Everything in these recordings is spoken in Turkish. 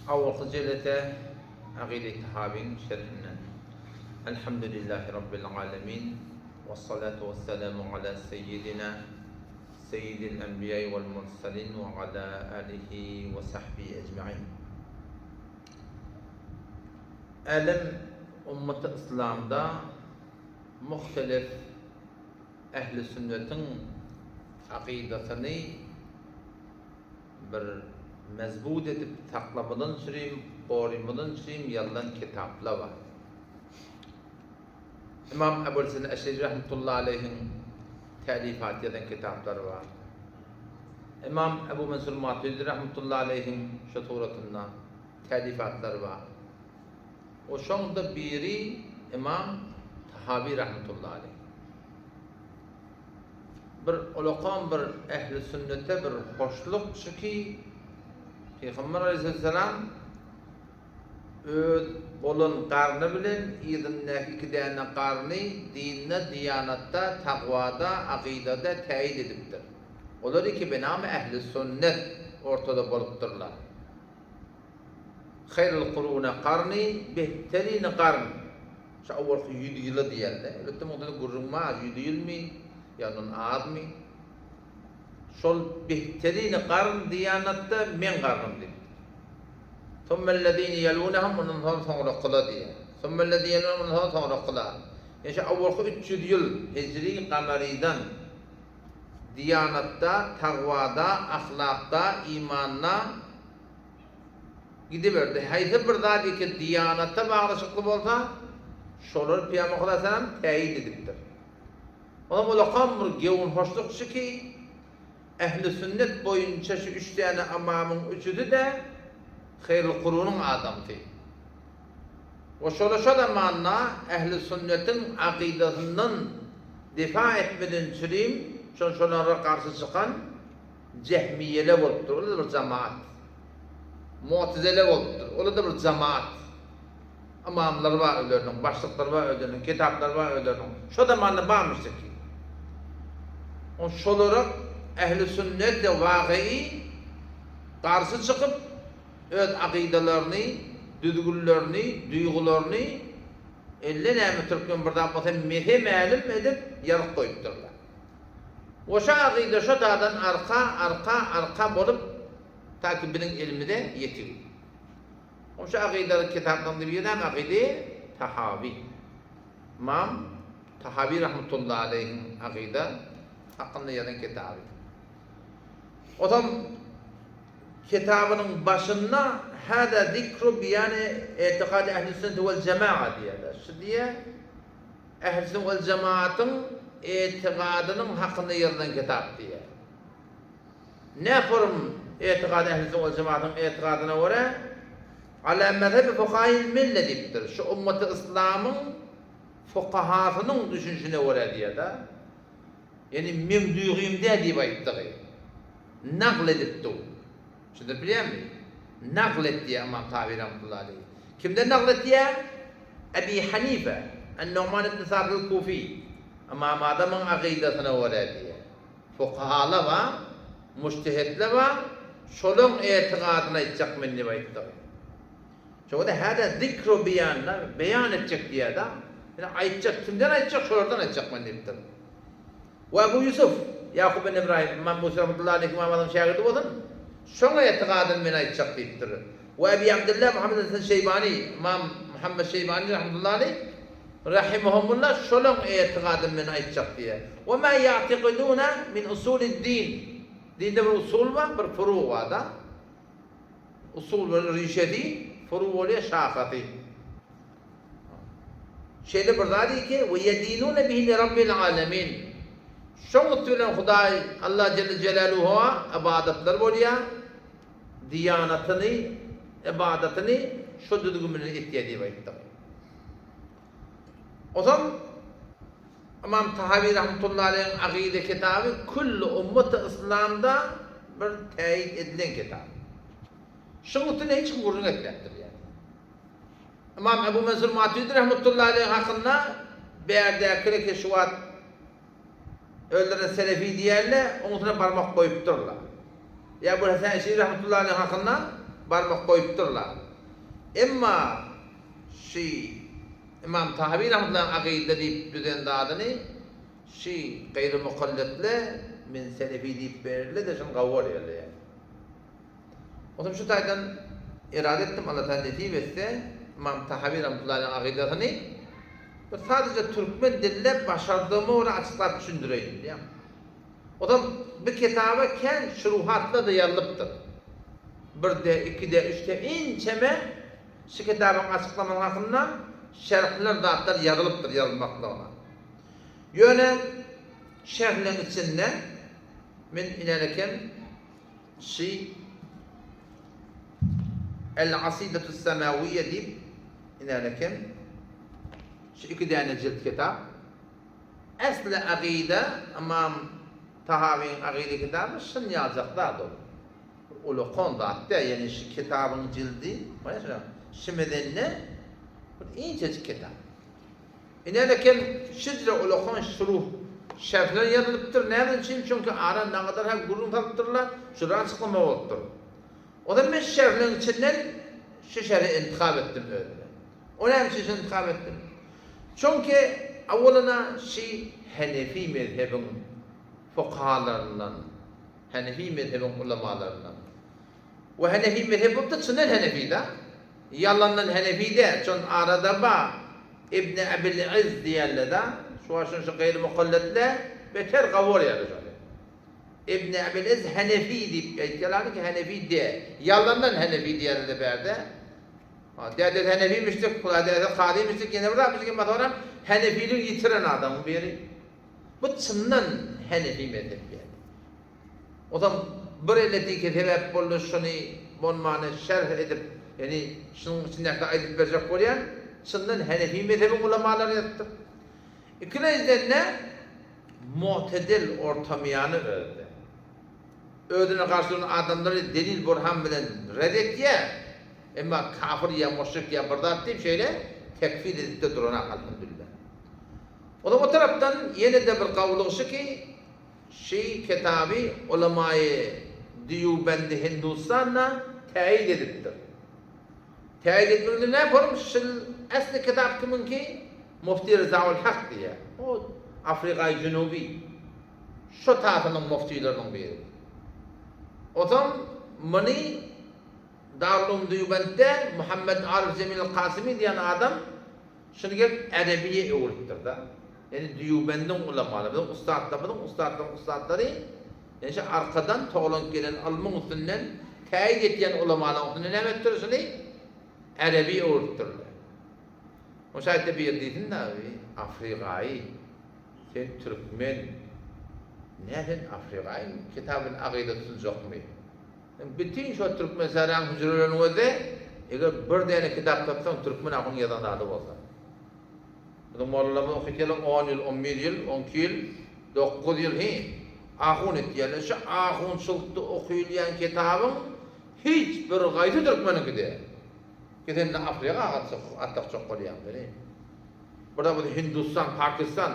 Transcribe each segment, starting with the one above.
Awwal jelete aqide tahabin şerhinden. Elhamdülillahi Rabbil alemin. Ve salatu ve selamu ala seyyidina seyyidil enbiya vel mursalin ve ala alihi ve sahbihi ecmaîn. Alem ümmet-i İslam'da muhtelif ehli sünnetin akidesini bir mezbut edip taklamadın süreyim, korumadın süreyim yalan kitaplar var. İmam Ebu Hasan Eş'ari rahmetullahi aleyhin telifat eden kitapları var. İmam Ebu Mansur Maturidi rahmetullahi aleyhin şuturatında telifatları var. O şonda biri İmam Tahavi rahmetullahi aleyh. Bir ulaqam bir ehli sünnete bir hoşluk ki Peygamber aleyhisselam öz bolun qarны bilen idindeki iki tane qarны dinne, diyanatta, takvada, akidada teyit edipdir. Olar iki benamı ehli sünnet ortada bolupdurlar. Hayrul quruna qarni, behterin qarn. Şu awwalki 7 yılı diyerler. Öyle model gurrunma 7 yıl mi? Yanın az mı? Şol behterin qarn diyanatta men qarnım dedi. Thummellezine yelunhum ondan sonra qıla diye. Thummellezine yelunhum ondan sonra qıla. Yani şu awwalki 300 yıl hicri kamaridan diyanatta, takvada, ahlakta, imanla gidiverdi. Haydi bir daha diye ki diyanatta bağlaşıklı olsa şolar Peygamber Aleyhisselam teyit edipdir. Ona ulaqam bir gevun hoşlukçu ki ehli sünnet boyunca şu 3 tane amamın üçüdü de hayrul qurunun adamdı. O şola manna ehli sünnetin akidesinden difa etmeden süreyim şonlara karşı çıkan cehmiyeler olupdur. O da bir cemaat. Mu'tezileler olupdur. O da bir cemaat. Amamlar var ölerinin, başlıklar var ölerinin, kitaplar var ölerinin. Şu da manna bağmıştır ki. O şolara ehli sünnet de vakıi karşı çıkıp öz akidelerini, düdgüllerini, duygularını elle näme Türkmen birden bolsa mehe ma'lum edip yarık koyupdurlar. Oşa akide şu dağdan arka bolup takibinin ilmide yetiyor. Oşa akideler kitaptan birden akide Tahavi. İmam Tahavi rahmetullahi aleyhin akide hakkında yazan kitabı. O zaman kitabının başında hada zikru biyane itikad ehl-i sünnet vel cema'a diyorlar. Şu diye ehl-i sünnet vel cemaatın itikadının hakkında yazılan kitap diye. Ne form itikad ehl-i sünnet vel cemaatın itikadına göre ala mezhebi fuqahil millet diptir. Şu ümmeti İslam'ın fuqahasının düşünüşüne göre diye de. Yani mem duyğumda diye ayttığı. Nakledipti. Şunu biliyor musun? Nakletti İmam Tahavi rahmetullahi aleyh. Kimden nakletti ya? Ebi Hanife, En-Nu'man ibn Sabit el-Kufi. Ama adamın akidesine göre diye. Fukahalar var, mujtehidler var. Şolun itikadına edecek men diye ayttığı. Çünkü de hada zikru beyanlar, beyan edecek diye de. Yani aytacak, kimden aytacak? Şolardan aytacak men diye. Ve Ebu Yusuf, Yakub bin İbrahim, İmam Musa rahmetullahi aleyhi İmam Adam şagirdi olsun. Şuna itikadın men aytacak deyiptir. Ve Ebi Abdullah Muhammed Hasan Şeybani, İmam Muhammed Şeybani rahmetullahi aleyhi rahimahumullah şolun itikadın men aytacak diye. Ve ma ya'tikiduna min usulid din. Dinde bir usul var, bir furu var da. Usul ve rişedi, furu ve şafati. Şeyde bir daha değil ki ve yedinune bihi li rabbil alemin. Şoňa tülen Hudaý Allah Celle Celaluhu'a ibadetler bolýar. Diyanatyny, ibadetini şu düzgün bilen etdiýär diýip aýtdy. O zaman İmam Tahavi rahmetullahi aleyhin akide kitabı kullu ümmeti İslam'da bir teyit edilen kitap. Şoň üçün hiç gurrun etmekdir yani. İmam Ebu Mansur Maturidi rahmetullahi aleyhin hakkında berdäki keşwat öldüren Selefi diýerler, onuňa barmak goýup durlar. Ya bu Hasan Eş'ari rahmetullahi aleyh hakkında barmak koyupdurlar. Emma İmam Tahavi rahmetullahi akide deyip düzen dağdını gayrı mukalletle min selefi deyip verirle de şunu kavvar yerle yani. O zaman şu taydan irade ettim Allah Teala nasip etse İmam Tahavi rahmetullahi akidesini sadece Türkmen dille başardığımı oraya açıklar düşündüreyim diye. O zaman bir kitaba ken şuruhatla da yazılıptır. 1'de, 2'de, 3'te inçeme şu kitabın açıklamanın hakkında şerhler dağıtlar yazılıptır, yazılmakla ona. Yöne şerhlerin içinde min ilerken El-Asidetü Semaviye deyip ilerken şu 2 tane cilt kitap. Esli akide İmam Tahavi'nin akide kitabı şun yazacaklar da olur. Ulu kondu hatta yani şu kitabın cildi şimdiden ne? İncecik kitap. İnerken şidre ulu kon şuruh şerhler yazılıptır. Nereden için? Çünkü ara ne kadar hep gurun kalıptırlar. Şurada açıklama oluptur. O da ben şerhlerin içinden şu şerhi intikab ettim öyle. O ne için intikab ettim? Çünkü evvelina Hanefi mezhebin fukahalarından, Hanefi mezhebin ulemalarından. Ve Hanefi mezhebi de çınar Hanefi'de. Yalandan Hanefi'de. Çünkü arada İbn Abil'iz diyenle de şu aşın şu gayri mukalletle beter kavur yarışıyor. İbn Abil'iz Hanefi deyip etkilerdi ki Hanefi diye. Yalandan Hanefi diyenle de berde. Dede Hanefi'miştik, dede Kadi'miştik, yine bırakmıştık ama sonra Hanefi'lik yitiren adamın biri. Bu çından Hanefi mezhebi yani. O zaman bir elletiki sebep buldu şunu bunmanı şerh edip yani şunun içindeki ayet verecek koyan çından Hanefi mezhebi ulemaları yaptı. İkinciden ne? Mu'tedil ortamayanı öldü. Öldüğüne karşı adamları delil burhan bilen reddettiye ama kafir ya müşrik ya bırdat deyip şöyle tekfir edip de durana elhamdülillah. O da o taraftan yine de bir kavluğu ki kitabı ulemayı Diyubendi Hindistan'la teyit ediptir. Teyit etmekle ne yaparım? Asli kitap kimin ki? Mufti Rızaul Hak diye. O Afrika-i Cenubi. Şu tarafının muftilerinin biri. O zaman beni Darul Diyubend'de Muhammed Arif Cemil Kasimi diyen adam şunu gelip Arabiye öğrettir da. Yani Diyubend'in ulemaları, ustadları yani şu arkadan toğlan gelen alman üstünden teyit eden ulemaların üstünden ne mettirsini Arabiye öğrettirler. O şahit bir dedin de Afrika'yı sen Türkmen neden Afrika'yı kitabın akidesini yok mu? Bütün şu Türkmen sarayın hücrelerini öde eğer bir tane kitap tapsan Türkmen akın yazan adı olsa. Bu mollama okuyalım 10 yıl, 11 yıl, 12 yıl, 9 yıl ahun ettiler. Şu ahun sultı okuyulayan kitabın hiçbir gayrı Türkmen'in gidiyor. Giden Afrika atak çok koruyan biri. Burada bu Hindistan, Pakistan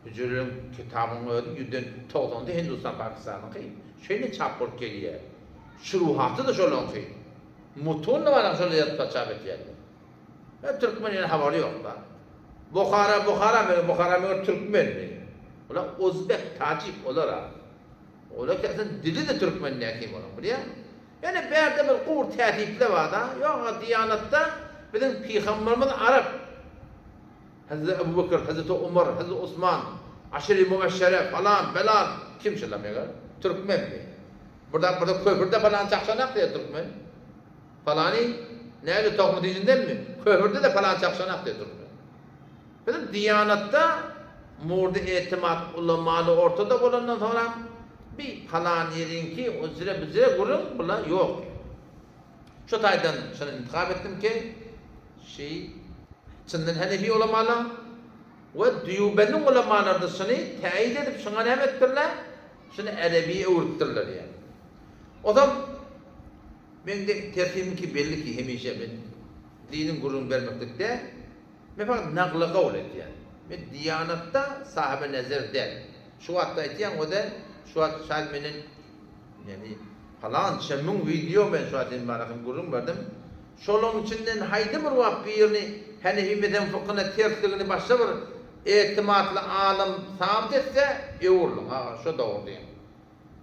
hücrelerin kitabını öde yüzden toğlandı Hindistan, Pakistan'ın ki şeyini çapır geliyor. Şuruhatı da şöyle okuyor. Mutun da var şöyle yatıp çabet yerler. Türkmen'in havarı yok da. Bukhara mı Türkmen mi? Ola Özbek, Tacik olar. Ola kesin dili de Türkmen ne kim olan biliyor? Yani bir yerde bir kur tertiple var da. Yok Diyanet'te bizim Peygamberimiz Arap. Hazreti Ebu Bekir, Hazreti Ömer, Hazreti Osman, Aşir-i Mübeşşere falan belan kim söylemeye Türkmen mi? Burada köprüde falan çakşanak diye Türkmen. Falani nerede tohmu diyicinden mi? Köprüde de falan çakşanak diye Türkmen. Bizim Diyanet'te murdi etimat ulemalı ortada olandan sonra bir falan yerin ki o zire kurun bula yok. Şu taydan şunu intikab ettim ki çından Hanefi ulemalı ve Diyube'nin ulemaları da şunu teyit edip şuna ne ettirler? Şunu Arabiye öğrettirler yani. O zaman ben de tertibim ki belli ki hemişe ben dinin gururunu vermeklikte ben fakat nakla kavl et yani. Ben Diyanet'ta sahibi nezer der. Şu hatta etiyen o da şu hat şalmenin yani Falan çemin video ben şu adın barakım gurun verdim. Şolun içinden haydi bir vak birini Hanefi'den fıkhına tersligini başla bir etimatlı alim sabit etse yoğurlun. Ha şu doğru diyeyim.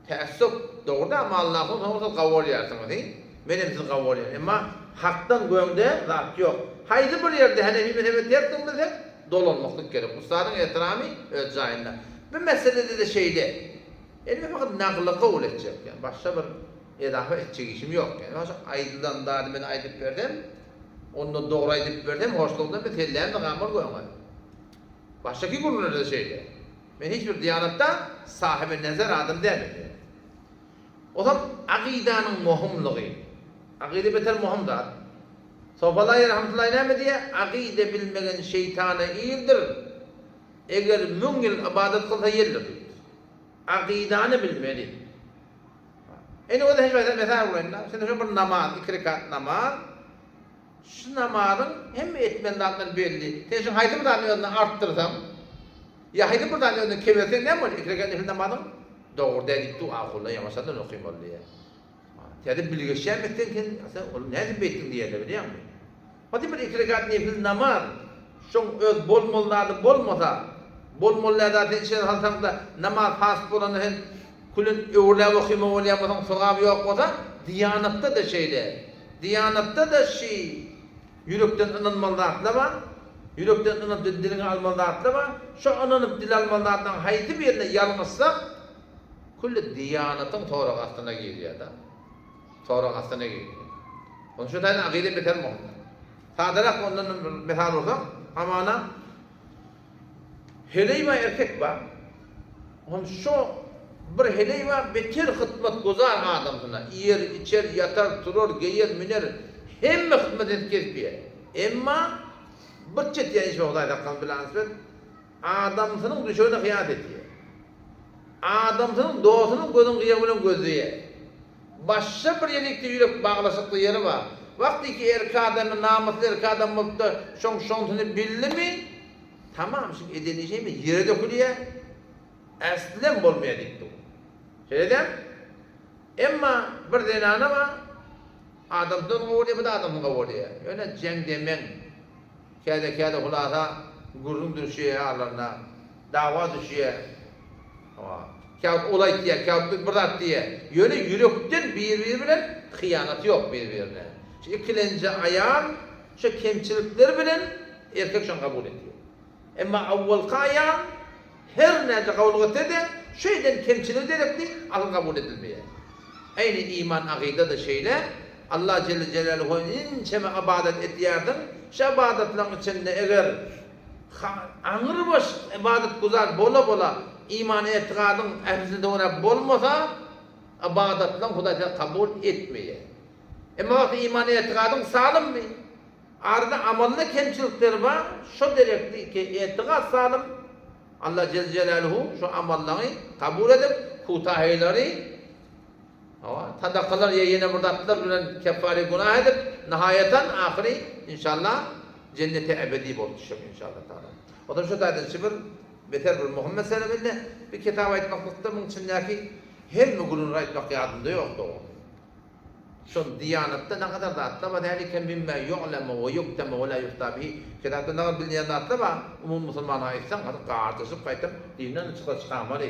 Teessüp doğru da ama Allah'ın sonrası kavul yersiniz değil. Benim siz kavul yersiniz. Ama haktan göğünde zat yok. Haydi bir yerde Hanefi mezhebi terslik desek dolanmaklık gerek. Ustadın etrami ölçağında. Bu meselede de şeyde. Elime fakat naklı kavul edecek yani. Başka bir edafa edecek işim yok yani. Başka aydıdan daha ben aydıp verdim. Onu doğru aydıp verdim. Hoşluğundan bir tellerini de kamur koyamadım. Baştaki kurulur da şeyde. Ben hiçbir diyanatta sahibi nezer adım demedim. O zaman akidanın muhimliği. Akide beter muhimdir. Sofalayı rahmetullahi ne diye? Akide bilmegen şeytana iyidir. Eğer mün yıl ibadet kılsa yerdir. Akidanı bilmeli. Yani o da hiç mesela mesela bulayım. Şimdi şu bir namaz, 2 rekat namaz. Şu namazın hem etmenlerden belli. Sen şu haydi buradan yönünü arttırsam, ya haydi buradan yönünü kemersen ne olur? 2 rekat nefil namazın doğru dedik dua kulla yamasadan okuyayım oluyor. Yani bilgeçen ettin ki, sen ne ettin diye de biliyor musun? Hadi bir 2 rekat nefil namaz, şu öz bol mollarda bolmasa, bol mollarda içeri halsam da namaz hasip olanı hem kulun öğrele okuyma olayamasan sevabı yok olsa, Diyanat'ta da şeyde, Diyanat'ta da şey, yürekten ınanmalı atlama, yürekten ınanıp dilini almalı atlama, şu ınanıp dil almalardan haydi bir yerine yalnızsak, kullu Diyanat'ın torak aslına geliyor da. Torak aslına geliyor. Onun şu tane akide beter muhtemelen. Sadarak ondan mesal olsak, ama ana, heleyva erkek var, onun şu bir heleyva beter hıtmet gozar adamına. Yer, içer, yatar, turur, geyer, müner, hem hıtmet etkilpiyor. Ama bir çet yani hiçbir olay dakkan bilansız, adamsının düşöğüne hıyanet ediyor. Adamsının doğusunun gözün kıyamının gözüye. Başka bir yerlikte yürek bağlaşıklı yeri var. Vakti ki erkek adamın namuslu erkek adamın da şontunu bildi mi? Tamam şimdi edileceği mi? Yere dökülüyor. Aslen bolmaya dikti. Şeyden, ama bir denana var, adamdan kavuluyor, bir de adamdan kavuluyor. Öyle cenk demen, kâde hulasa, gurrun düşüyor ağlarına, dava düşüyor. Kâhut olay diye, kâhut bir bırak diye. Öyle yürekten birbirine hıyanat yok birbirine. Şu ikilinci ayağın, şu kemçilikleri bilen erkek şunu kabul ediyor. Ama avvalki ayağın, her nerede kavul etse de şeyden kemçiliği derekli akıl kabul edilmeye. Aynı iman akide de şeyle Allah Celle Celaluhu inçeme ibadet etiyordun. Şu ibadetlerin içinde eğer anırbaş ibadet güzel bola iman etikadın ehlisinde ona bolmasa ibadetlerin Huday'da kabul etmeye. Ama vakti iman etikadın sağlam mı? Arada amalına kemçilikleri var. Şu derekli ki etikad sağlam. Allah Celle Celaluhu şu amalları kabul edip kutahileri sadakalar yine burada attılar bilen keffari günah edip nihayeten ahiri inşallah cennete ebedi bol düşecek inşallah. O da şu taydan şibir beter bir Muhammed Sellem'inde bir kitap ayetmaklıkta bunun içindeki her mügülün ayetmak yardımda yoktu o. Şu Diyanat'ta ne kadar da atlama ذَلِكَ مِمَّا يُعْلَمَ وَيُكْتَمَ وَلَا يُفْتَى بِهِ kitapta ne kadar bilinen de atlama umum Müslüman ayetsen kadar kartışıp kayıtıp dininden çıkarmalı.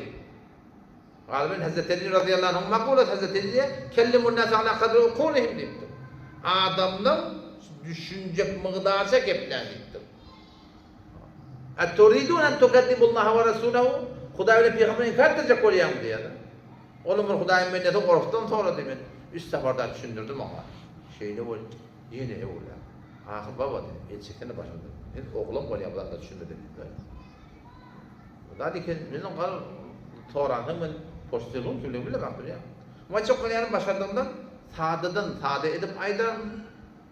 Galiben Hazreti Ali radıyallahu anh makulet Hazreti Ali'ye kellimun nâse alâ kadri ukulihim deyiptir. Adamın düşünecek mıqdarca keplen deyiptir. اَتُرِيدُونَ اَنْ تُقَدِّمُ اللّٰهَ وَرَسُولَهُ Huda ile Peygamber'in inkar edecek olayım diye. Onun bir Huday'ın menneti ortadan sonra demin. Üst seferde düşündürdüm ama şeyde o yine evla. Ahir baba dedi, elçekten başladı. Oğlum var ya bunlar da düşündürdüm. Dedi ki bizim kal Toran'ın ben postulun söylüyor bile baktım ya. Ama çok kolay başladığımdan sade edip aydan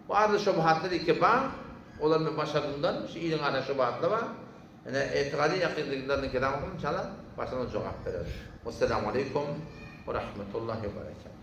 bazı şubuhatları iki bağ onların başladığımdan şu ilin ana şubuhatları var. Yani etikadi yakınlıklarını kitabını çalan başlarına cevap veriyor. Vesselamu aleyküm ve rahmetullahi ve berekatuhu.